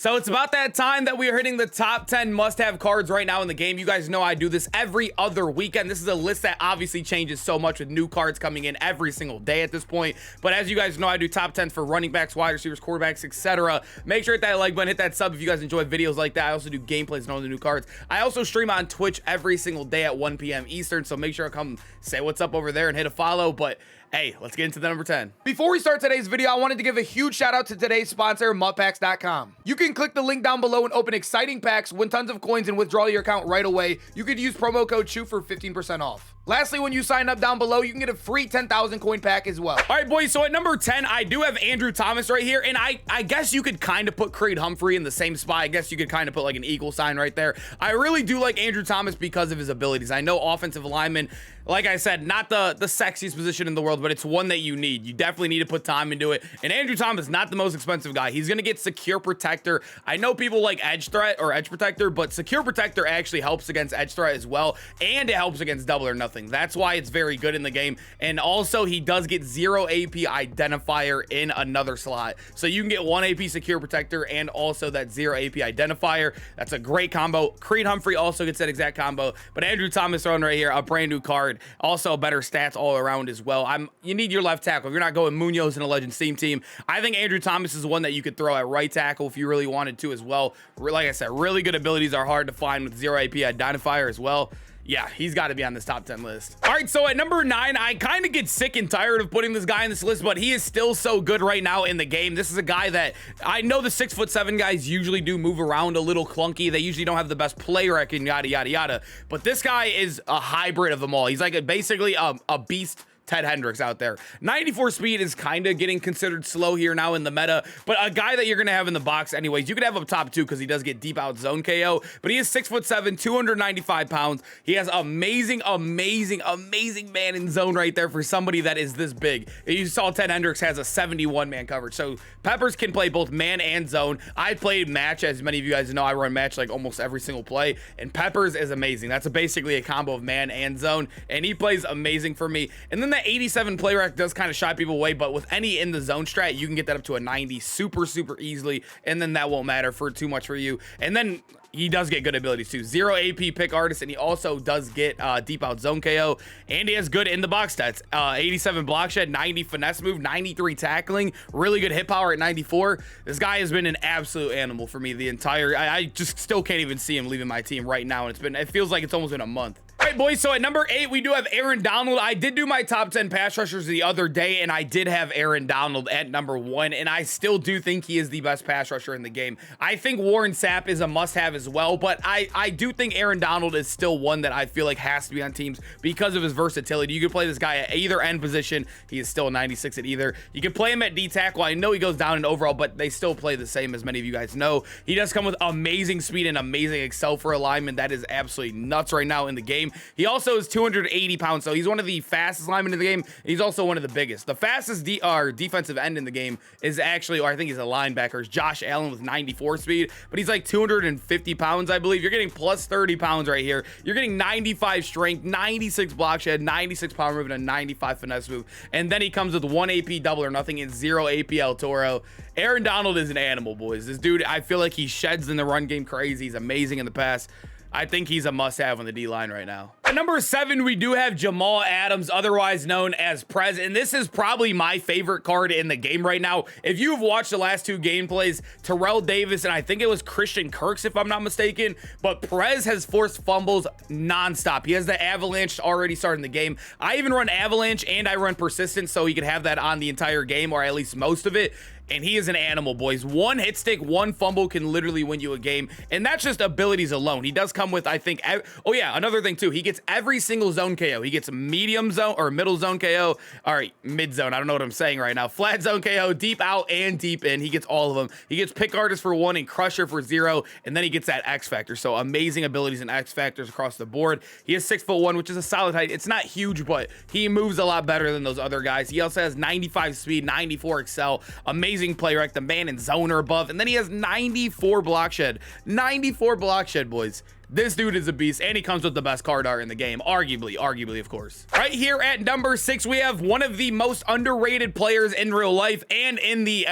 So it's about that time that we are hitting the top 10 must-have cards right now in the game. You guys know I do this every other weekend. This is a list that obviously changes so much with new cards coming in every single day at this point. But as you guys know, I do top 10s for running backs, wide receivers, quarterbacks, etc. Make sure to hit that like button, hit that sub if you guys enjoy videos like that. I also do gameplays and all the new cards. I also stream on Twitch every single day at 1 p.m. Eastern, so make sure to come say what's up over there and hit a follow. But hey, let's get into the number 10. Before we start today's video, I wanted to give a huge shout out to today's sponsor, mutpacks.com. You can click the link down below and open exciting packs, win tons of coins, and withdraw your account right away. You could use promo code SHOOT for 15% off. Lastly, when you sign up down below, you can get a free 10,000 coin pack as well. All right, boys, so at number 10, I do have Andrew Thomas right here, and I guess you could kind of put Creed Humphrey in the same spot. I guess you could kind of put like an equal sign right there. I really do like Andrew Thomas because of his abilities. I know offensive lineman, like I said, not the sexiest position in the world, but it's one that you need. You definitely need to put time into it, and Andrew Thomas is not the most expensive guy. He's going to get secure protector. I know people like edge threat or edge protector, but secure protector actually helps against edge threat as well, and it helps against double or nothing. That's why it's very good in the game. And also he does get 0 AP identifier in another slot, so you can get 1 AP secure protector and also that 0 AP identifier. That's a great combo. Creed Humphrey also gets that exact combo, but Andrew Thomas thrown right here, a brand new card, also better stats all around as well. You need your left tackle if you're not going Munoz in a Legends team. I think Andrew Thomas is one that you could throw at right tackle if you really wanted to as well. Like I said, really good abilities are hard to find with 0 AP identifier as well. Yeah, he's got to be on this top 10 list. All right, so at number 9, I kind of get sick and tired of putting this guy in this list, but he is still so good right now in the game. This is a guy that I know the 6'7" guys usually do move around a little clunky. They usually don't have the best play record, yada, yada, yada. But this guy is a hybrid of them all. He's like basically a beast. Ted Hendricks out there. 94 speed is kind of getting considered slow here now in the meta, but a guy that you're going to have in the box anyways. You could have up top too because he does get deep out zone KO, but he is 6'7", 295 pounds. He has amazing man in zone right there for somebody that is this big. You saw Ted Hendricks has a 71 man coverage, so Peppers can play both man and zone. I played match, as many of you guys know. I run match like almost every single play, and Peppers is amazing. That's basically a combo of man and zone, and he plays amazing for me. And then that 87 play rec does kind of shy people away, but with any in the zone strat, you can get that up to a 90 super easily, and then that won't matter for too much for you. And then he does get good abilities too. 0 AP pick artist, and he also does get deep out zone KO, and he has good in the box stats. 87 block shed, 90 finesse move, 93 tackling, really good hit power at 94. This guy has been an absolute animal for me the entire. I just still can't even see him leaving my team right now, and it feels like it's almost been a month. All right, boys, so at number 8, we do have Aaron Donald. I did do my top 10 pass rushers the other day, and I did have Aaron Donald at number 1, and I still do think he is the best pass rusher in the game. I think Warren Sapp is a must-have as well, but I do think Aaron Donald is still one that I feel like has to be on teams because of his versatility. You can play this guy at either end position. He is still a 96 at either. You can play him at D-tackle. I know he goes down in overall, but they still play the same, as many of you guys know. He does come with amazing speed and amazing excel for alignment. That is absolutely nuts right now in the game. He also is 280 pounds, so he's one of the fastest linemen in the game. He's also one of the biggest. The fastest defensive end in the game is actually, or I think he's a linebacker, is Josh Allen with 94 speed, but he's like 250 pounds, I believe. You're getting plus 30 pounds right here. You're getting 95 strength, 96 block shed, 96 power move, and a 95 finesse move. And then he comes with 1 AP double or nothing and 0 AP El Toro. Aaron Donald is an animal, boys. This dude, I feel like he sheds in the run game crazy. He's amazing in the pass. I think he's a must-have on the D-line right now. At number 7, we do have Jamal Adams, otherwise known as Prez, and this is probably my favorite card in the game right now. If you've watched the last 2 gameplays, Terrell Davis and I think it was Christian Kirks, if I'm not mistaken, but Prez has forced fumbles nonstop. He has the Avalanche already starting the game. I even run Avalanche and I run Persistence, so he could have that on the entire game, or at least most of it. And he is an animal, boys. 1 hit stick, 1 fumble can literally win you a game. And that's just abilities alone. He does come with, I think, oh yeah, another thing too. He gets every single zone KO. He gets medium zone or middle zone KO. All right, mid zone. I don't know what I'm saying right now. Flat zone KO, deep out and deep in. He gets all of them. He gets pick artist for 1 and crusher for 0. And then he gets that X factor. So amazing abilities and X factors across the board. He is 6'1", which is a solid height. It's not huge, but he moves a lot better than those other guys. He also has 95 speed, 94 excel. Amazing play rec, the man in zone or above, and then he has 94 block shed. 94 block shed, boys. This dude is a beast, and he comes with the best card art in the game, arguably, of course. Right here at number 6, we have one of the most underrated players in real life and in the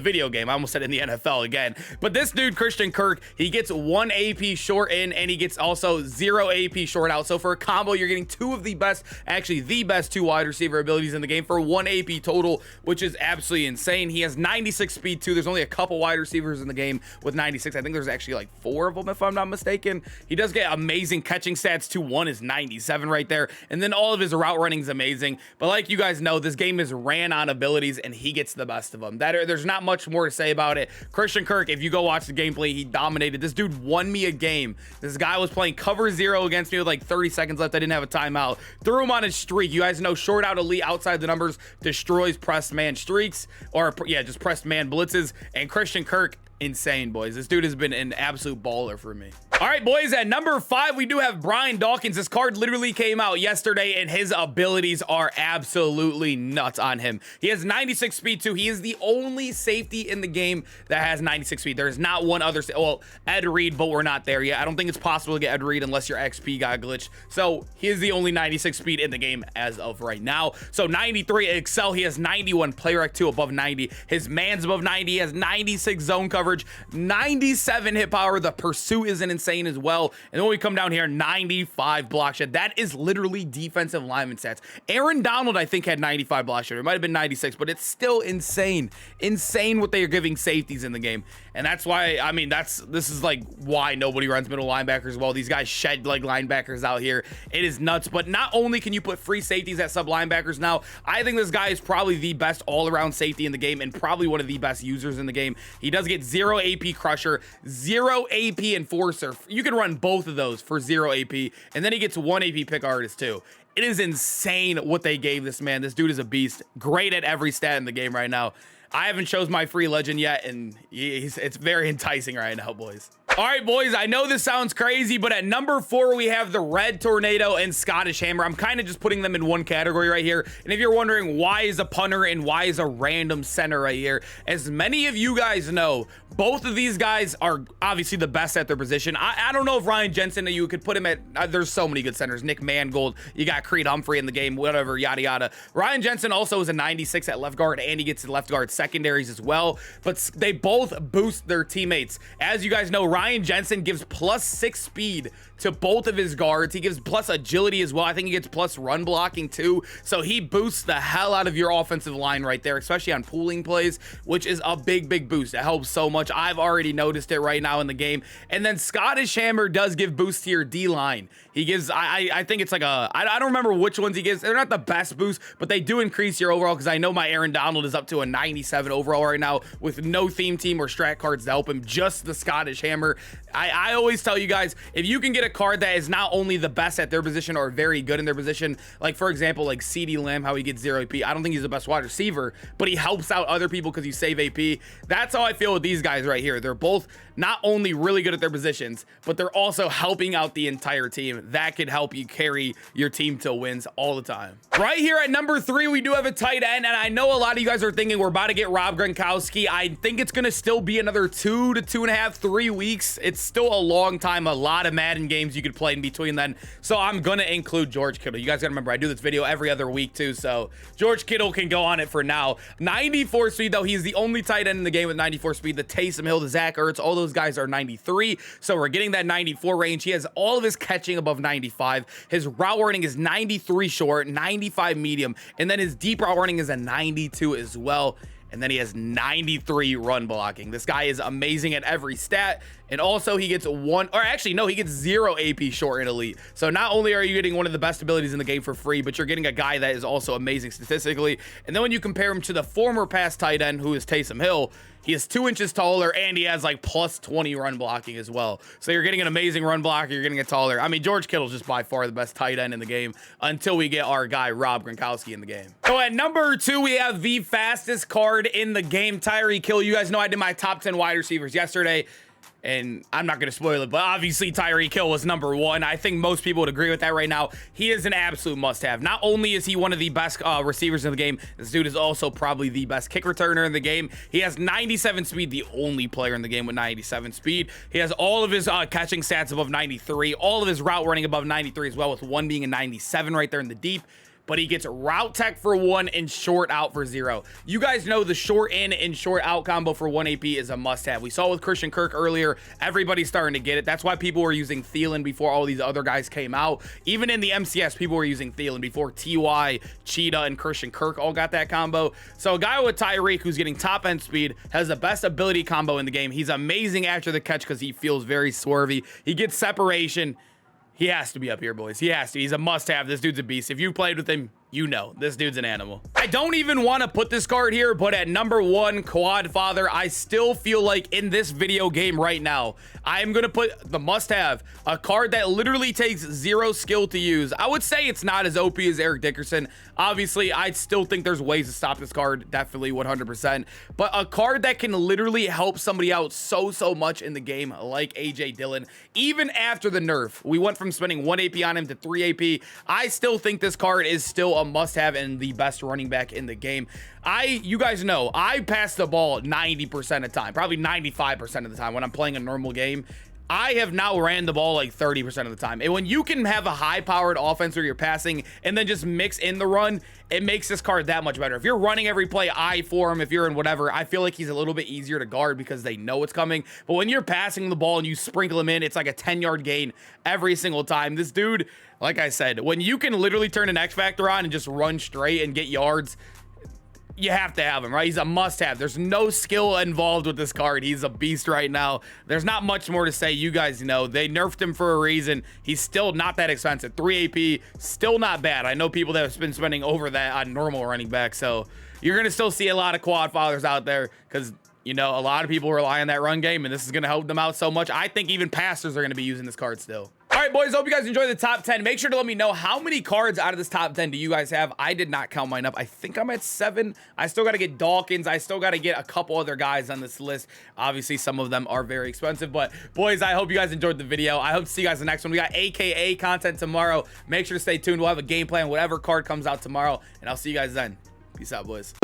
video game. I almost said in the NFL again. But this dude, Christian Kirk, he gets 1 AP short in, and he gets also 0 AP short out. So for a combo, you're getting two of the best, actually the best 2 wide receiver abilities in the game for 1 AP total, which is absolutely insane. He has 96 speed too. There's only a couple wide receivers in the game with 96. I think there's actually like 4 of them, if I'm not mistaken. He does get amazing catching stats too. 1 is 97 right there. And then all of his route running is amazing. But like you guys know, this game is ran on abilities, and he gets the best of them. There's not much more to say about it. Christian Kirk, if you go watch the gameplay, he dominated. This dude won me a game. This guy was playing cover 0 against me with like 30 seconds left. I didn't have a timeout. Threw him on his streak. You guys know short out elite outside the numbers destroys pressed man streaks, or yeah, just pressed man blitzes. And Christian Kirk, insane, boys. This dude has been an absolute baller for me. All right, boys, at number 5, we do have Brian Dawkins. This card literally came out yesterday, and his abilities are absolutely nuts on him. He has 96 speed too. He is the only safety in the game that has 96 speed. There's not one other, well, Ed Reed, but we're not there yet. I don't think it's possible to get Ed Reed unless your XP got glitched. So he is the only 96 speed in the game as of right now. So 93 Excel, he has 91 player rec 2 above 90. His man's above 90. He has 96 zone coverage, 97 hit power. The pursuit is an insane as well. And then when we come down here, 95 block shed. That is literally defensive lineman stats. Aaron Donald, I think, had 95 block shed. It might have been 96, but it's still insane. Insane what they are giving safeties in the game. And that's why, I mean, this is like why nobody runs middle linebackers well. These guys shed like linebackers out here. It is nuts. But not only can you put free safeties at sub linebackers now, I think this guy is probably the best all-around safety in the game and probably one of the best users in the game. He does get 0 AP crusher, 0 AP enforcer. You can run both of those for 0 AP, and then he gets 1 AP pick artist too. It is insane what they gave this man. This dude is a beast. Great at every stat in the game right now. I haven't chose my free legend yet, and it's very enticing right now, boys. All right, boys, I know this sounds crazy, but at number 4, we have the Red Tornado and Scottish Hammer. I'm kind of just putting them in one category right here. And if you're wondering why is a punter and why is a random center right here, as many of you guys know, both of these guys are obviously the best at their position. I don't know if Ryan Jensen, you could put him at, there's so many good centers. Nick Mangold, you got Creed Humphrey in the game, whatever, yada, yada. Ryan Jensen also is a 96 at left guard, and he gets left guard secondaries as well. But they both boost their teammates. As you guys know, Ryan Jensen gives +6 speed to both of his guards. He gives plus agility as well. I think he gets plus run blocking too. So he boosts the hell out of your offensive line right there, especially on pooling plays, which is a big boost. It helps so much. I've already noticed it right now in the game. And then Scottish Hammer does give boost to your D-line. He gives, I think it's like I don't remember which ones he gives. They're not the best boost, but they do increase your overall, because I know my Aaron Donald is up to a 97 overall right now with no theme team or strat cards to help him, just the Scottish Hammer. I always tell you guys, if you can get a card that is not only the best at their position or very good in their position, like for example, like CeeDee Lamb, how he gets 0 AP. I don't think he's the best wide receiver, but he helps out other people because you save AP. That's how I feel with these guys right here. They're both not only really good at their positions, but they're also helping out the entire team. That could help you carry your team to wins all the time. Right here at number 3, we do have a tight end, and I know a lot of you guys are thinking we're about to get Rob Gronkowski. I think it's going to still be another 2 to 2.5, 3 weeks. It's still a long time, a lot of Madden games you could play in between then. So I'm going to include George Kittle. You guys got to remember, I do this video every other week too. So George Kittle can go on it for now. 94 speed though. He's the only tight end in the game with 94 speed. The Taysom Hill, the Zach Ertz, all those guys are 93. So we're getting that 94 range. He has all of his catching above 95. His route running is 93 short, 95 medium. And then his deep route running is a 92 as well. And then he has 93 run blocking. This guy is amazing at every stat. And also he gets he gets 0 AP short in elite. So not only are you getting one of the best abilities in the game for free, but you're getting a guy that is also amazing statistically. And then when you compare him to the former pass tight end, who is Taysom Hill, he is 2 inches taller, and he has like plus 20 run blocking as well. So you're getting an amazing run blocker. You're getting a taller. I mean, George Kittle's just by far the best tight end in the game until we get our guy Rob Gronkowski in the game. So at number 2, we have the fastest card in the game, Tyreek Hill. You guys know I did my top 10 wide receivers yesterday. And I'm not going to spoil it, but obviously Tyreek Hill was number one. I think most people would agree with that right now. He is an absolute must-have. Not only is he one of the best receivers in the game, this dude is also probably the best kick returner in the game. He has 97 speed, the only player in the game with 97 speed. He has all of his catching stats above 93, all of his route running above 93 as well, with one being a 97 right there in the deep. But he gets route tech for 1 and short out for 0. You guys know the short in and short out combo for 1 AP is a must-have. We saw it with Christian Kirk earlier. Everybody's starting to get it. That's why people were using Thielen before all these other guys came out. Even in the MCS, people were using Thielen before TY, Cheetah, and Christian Kirk all got that combo. So a guy with Tyreek who's getting top-end speed, has the best ability combo in the game. He's amazing after the catch because he feels very swervy. He gets separation. He has to be up here, boys. He has to. He's a must-have. This dude's a beast. If you played with him, you know this dude's an animal. I don't even want to put this card here, but at number 1, Quad Father, I still feel like in this video game right now, I am going to put the must-have, a card that literally takes 0 skill to use. I would say it's not as OP as Eric Dickerson. Obviously, I still think there's ways to stop this card, definitely 100%. But a card that can literally help somebody out so much in the game, like AJ Dillon. Even after the nerf, we went from spending 1 AP on him to 3 AP. I still think this card is still a must-have and the best running back in the game. You guys know, I pass the ball 90% of the time, probably 95% of the time when I'm playing a normal game. I have now ran the ball like 30% of the time. And when you can have a high-powered offense where you're passing and then just mix in the run, it makes this card that much better. If you're running every play, I for him, if you're in whatever, I feel like he's a little bit easier to guard because they know it's coming. But when you're passing the ball and you sprinkle him in, it's like a 10-yard gain every single time. This dude, like I said, when you can literally turn an X Factor on and just run straight and get yards, you have to have him, right? He's a must-have. There's no skill involved with this card. He's a beast right now. There's not much more to say. You guys know they nerfed him for a reason. He's still not that expensive. 3 AP, still not bad. I know people that have been spending over that on normal running back, so you're gonna still see a lot of quad fathers out there because, you know, a lot of people rely on that run game, and this is gonna help them out so much. I think even passers are gonna be using this card still. All right, boys, hope you guys enjoyed the top 10. Make sure to let me know how many cards out of this top 10 do you guys have. I did not count mine up. I think I'm at 7. I still got to get Dawkins. I still got to get a couple other guys on this list. Obviously, some of them are very expensive. But, boys, I hope you guys enjoyed the video. I hope to see you guys in the next one. We got AKA content tomorrow. Make sure to stay tuned. We'll have a game plan, whatever card comes out tomorrow. And I'll see you guys then. Peace out, boys.